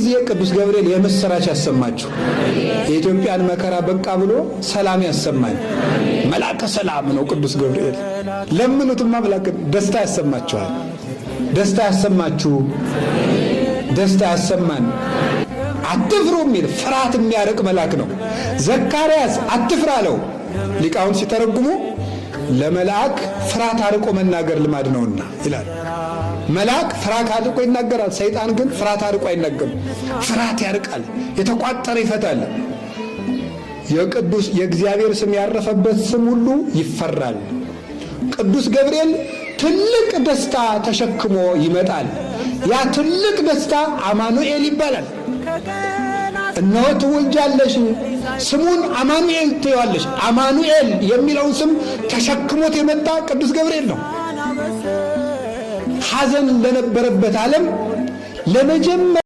ጊዜ ቅዱስ ገብርኤል የምስራች ያሰማችሁ። የኢትዮጵያን መከራ በቃ ብሎ ሰላም ያሰማን። መልአከ ሰላም ነው ቅዱስ ገብርኤል። ለምኑትማ መልአከ ደስታ ያሰማችኋል። ደስታ ያሰማችሁ፣ ደስታ ያሰማን። አትፍሩ የሚል ፍርሃት የሚያርቅ መልአክ ነው። ዘካርያስ አትፍራ አለው። ሊቃውንት ሲተረጉሙ ለመልአክ ፍርሃት አርቆ መናገር ልማድ ነውና ይላል። መልአክ ፍርሃት አርቆ ይናገራል። ሰይጣን ግን ፍርሃት አርቆ አይናገርም። ፍርሃት ያርቃል፣ የተቋጠረ ይፈታል። የእግዚአብሔር ስም ያረፈበት ስም ሁሉ ይፈራል። ቅዱስ ገብርኤል ትልቅ ደስታ ተሸክሞ ይመጣል። ያ ትልቅ ደስታ አማኑኤል ይባላል። እነሆ ትወልጃለሽ፣ ስሙን አማኑኤል ትይዋለሽ። አማኑኤል የሚለውን ስም ተሸክሞት የመጣ ቅዱስ ገብርኤል ነው። ሐዘን ለነበረበት ዓለም ለመጀመሪያ